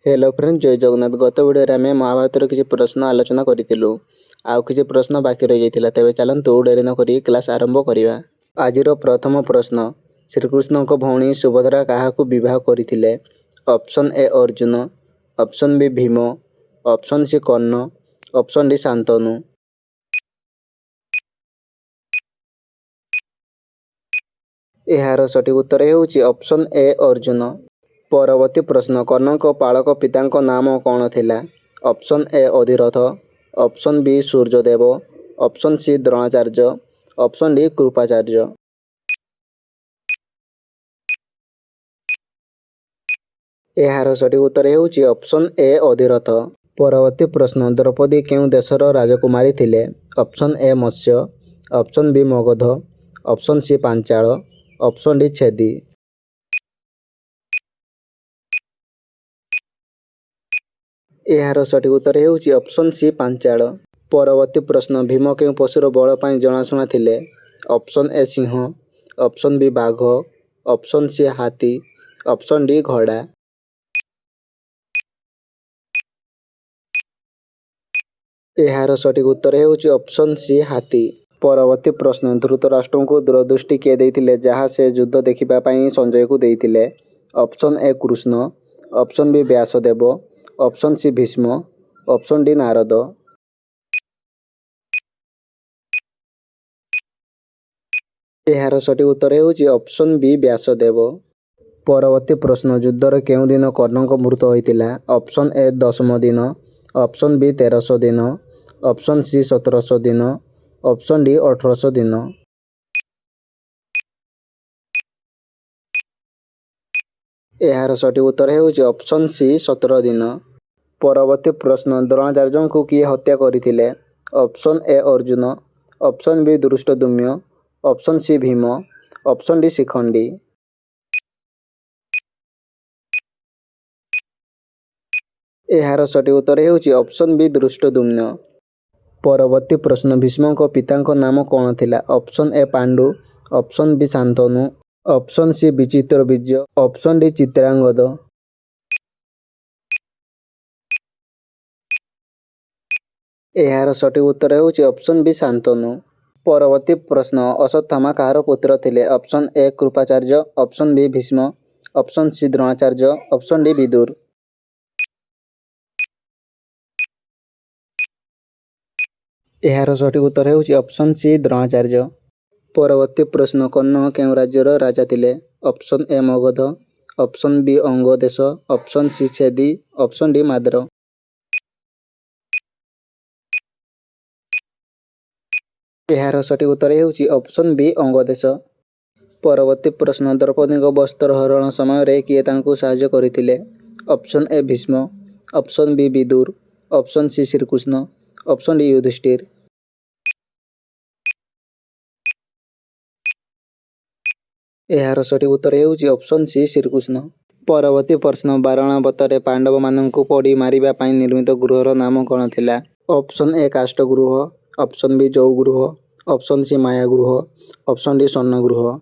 Hello friend, जय जगन्नाथ। गत video आम महाभारतर किसी प्रश्न आलोचना करूँ। आउ किसी प्रश्न बाकी रही जाता, तेज चलतु डेरी नक क्लास आरंभ करवा। आज प्रथम प्रश्न, श्रीकृष्ण भौणी सुभद्रा क्या बह करते? Option A Arjun, option B Bhim, option C Karna, option D Shantanu. यार सठिक उत्तर होउछि ऑप्शन ए अर्जुन। परवर्ती प्रश्न, कर्ण पालक पिता नाम कौन थिला? Option A Adhiratha, option B Suryadev, option C Dronacharya, option D Kripacharya. यार सठिक उत्तर होउछि ऑप्शन ए अधिरथ। परवर्ती प्रश्न, द्रौपदी केउं देशर राजकुमारी थिले? Option A Matsya, option B Magadh, option C Panchal, option D Chedi. यार सठिक उत्तर होउछि ऑप्शन सी पांचाल। परवर्ती प्रश्न, भीम केउं पशुर बल पाई जनाशुना थिले? ऑप्शन ए सिंह, ऑप्शन बी बाघ, ऑप्शन सी हाथी, ऑप्शन डी घोड़ा। यार सठिक उत्तर होउछि ऑप्शन सी हाथी। परवर्ती प्रश्न, धृतराष्ट्र को दूरदृष्टि किए देइथिले जहाँ से युद्ध देखिबा पई संजय को देइथिले? Option A Krishna, option B Vyasadev, option C Bhishma, option D Narad. यार सठिक उत्तर होउछि ऑप्शन बी व्यासदेव। परवर्ती प्रश्न, युद्धर केउं दिन कर्णक मृत्यु होइतिला? ऑप्शन ए 10 दिन, ऑप्शन बी 1300 दिन, ऑप्शन सी 1700 दिन, ऑप्शन डी 1800 दिन। यार सठिक उत्तर होउछि ऑप्शन सी 17 दिन। परवर्ती प्रश्न, द्रोणाचार्य को किए हत्या करथिले? Option A Arjun, option B Dhrishtadyumna, option C Bhim, option D Shikhandi. यार सठिक उत्तर होउछि ऑप्शन बी धृष्टद्युम्न। परवर्ती प्रश्न, भीष्म पिता नाम कौन थिला? Option A Pandu, option B Shantanu, option C Vichitravirya, option D Chitrangada. यार सठिक उत्तर होउछि ऑप्शन बी शांतनु। परवर्ती प्रश्न, अश्वत्थामा कहार पुत्र थिले? Option A Kripacharya, option B Bhishma, option C Dronacharya, option D Vidura. यार सठिक उत्तर होउछि ऑप्शन सी द्रोणाचार्य। परवर्ती प्रश्न, कर्ण केउं राज्यर राजा थिले? Option A Magadha, option B Anga देश, option C Chedi, option D Madra. यार सठिक उत्तर होउछि ऑप्शन बी अंग देश। परवर्ती प्रश्न, द्रौपदी वस्त्र हरण समय किए तांको साहाय्य करथिले? Option A Bhishma, option B Vidur, option C Shrikrishna, option D Yudhishthir. यार सठिक उत्तर होउछि ऑप्शन सी श्रीकृष्ण। परवर्ती प्रश्न, बारणावତରେ पांडव माननकु पड़ी मारिबा पई निर्मित गृहर नाम कौन थिला? ऑप्शन ए काष्ठ गृह, ऑप्शन बी जौ गृह, ऑप्शन सी माया गृह, ऑप्शन डी स्वर्ण गृह।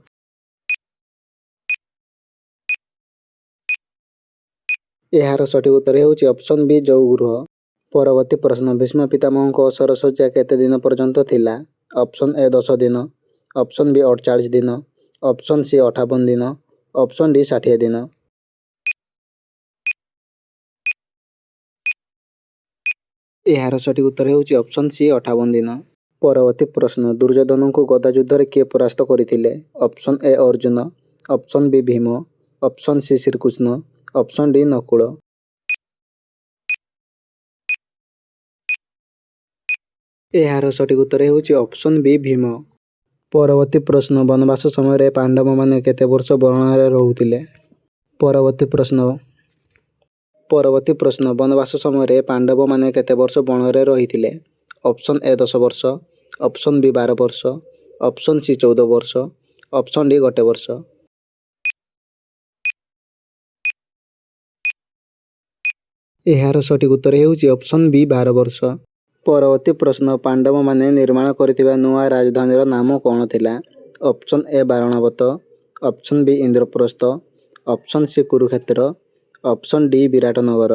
यार सठिक उत्तर होउछि ऑप्शन बी जौ गृह। परवर्ती प्रश्न, भीष्म पितामह सरसज्जा केते दिन पर्यंत थिला? ऑप्शन ए 10 दिन, ऑप्शन बी 48 दिन, ऑप्शन सी 58 दिन, ऑप्शन डी 60 दिन। यार सठिक उत्तर होउछि ऑप्शन सी 58 दिन। परवर्ती प्रश्न, दुर्योधन को गदा युद्ध रे किए परास्त करथिले? Option A Arjun, option B Bhim, option C Shrikrishna, option D Nakul. यार सठिक उत्तर होउछि ऑप्शन बी भीम। परवर्ती प्रश्न, वनवास समय पांडव माने केते वर्ष बरणारे रहुथिले? परवर्ती प्रश्न, वनवास समय पांडव माने केते वर्ष बणरे रहिथिले? ऑप्शन ए 10 वर्ष, ऑप्शन बी 12 वर्ष, ऑप्शन सी 14 वर्ष, ऑप्शन डी 1 वर्ष। यार सठिक उत्तर होउछि ऑप्शन बी 12 वर्ष। परवर्ती प्रश्न, पांडव माने निर्माण करथिबा नुआ राजधानीर नाम कौन थिला? Option A Varanavat, option B Indraprastha, option C Kurukshetra, option D Viratnagar.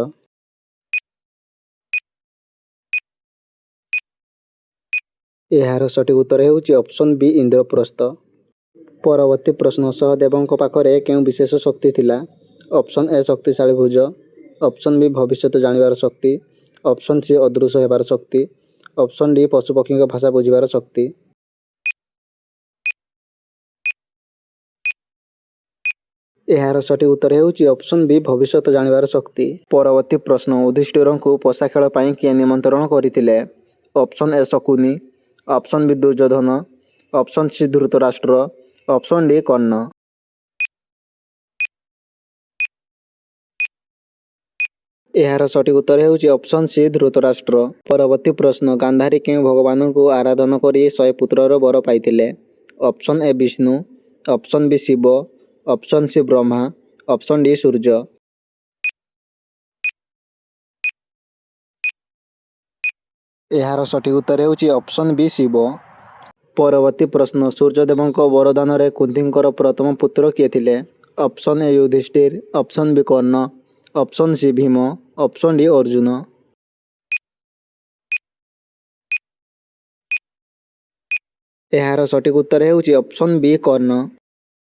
ଏହାର ସଠିକ୍ ଉତ୍ତର ହେଉଛି ଅପସନ୍ ବି ଇନ୍ଦ୍ରପ୍ରସ୍ଥ। ପରବର୍ତ୍ତୀ ପ୍ରଶ୍ନ ସହଦେବଙ୍କ ପାଖରେ କେଉଁ ବିଶେଷ ଶକ୍ତି ଥିଲା? ଅପସନ୍ ଏ ଶକ୍ତିଶାଳୀ ଭୁଜ, ଅପସନ୍ ବି ଭବିଷ୍ୟତ ଜାଣିବାର ଶକ୍ତି, ଅପସନ୍ ସି ଅଦୃଶ୍ୟ ହେବାର ଶକ୍ତି, ଅପସନ୍ ଡି ପଶୁପକ୍ଷୀଙ୍କ ଭାଷା ବୁଝିବାର ଶକ୍ତି। ଏହାର ସଠିକ୍ ଉତ୍ତର ହେଉଛି ଅପସନ୍ ବି ଭବିଷ୍ୟତ ଜାଣିବାର ଶକ୍ତି। ପରବର୍ତ୍ତୀ ପ୍ରଶ୍ନ ଯୁଧିଷ୍ଠିରଙ୍କୁ ପଶା ଖେଳ ପାଇଁ କିଏ ନିମନ୍ତ୍ରଣ କରିଥିଲେ? Option A Shakuni, option B Duryodhana, option C Dhritarashtra, option D Karna. ଏହାର ସଠିକ୍ ଉତ୍ତର ହେଉଛି ଅପସନ୍ ସି ଧୃତରାଷ୍ଟ୍ର। ପରବର୍ତ୍ତୀ ପ୍ରଶ୍ନ ଗାନ୍ଧାରୀ କେଉଁ ଭଗବାନଙ୍କୁ ଆରାଧନା କରି 100 ପୁତ୍ରର ବର ପାଇଥିଲେ? Option A Vishnu, option B Shiva, option C Brahma, option D Surya. ଏହାର ସଠିକ୍ ଉତ୍ତର ହେଉଛି ଅପସନ୍ ବି ଶିବ। ପରବର୍ତ୍ତୀ ପ୍ରଶ୍ନ ସୂର୍ଯ୍ୟଦେବଙ୍କ ବରଦାନରେ କୁନ୍ତୀଙ୍କର ପ୍ରଥମ ପୁତ୍ର କିଏ ଥିଲେ? Option A Yudhishthir, option B Karna, option C Bhim, option D Arjun. ଏହାର ସଠିକ୍ ଉତ୍ତର ହେଉଛି ଅପସନ୍ ବି କର୍ଣ୍ଣ।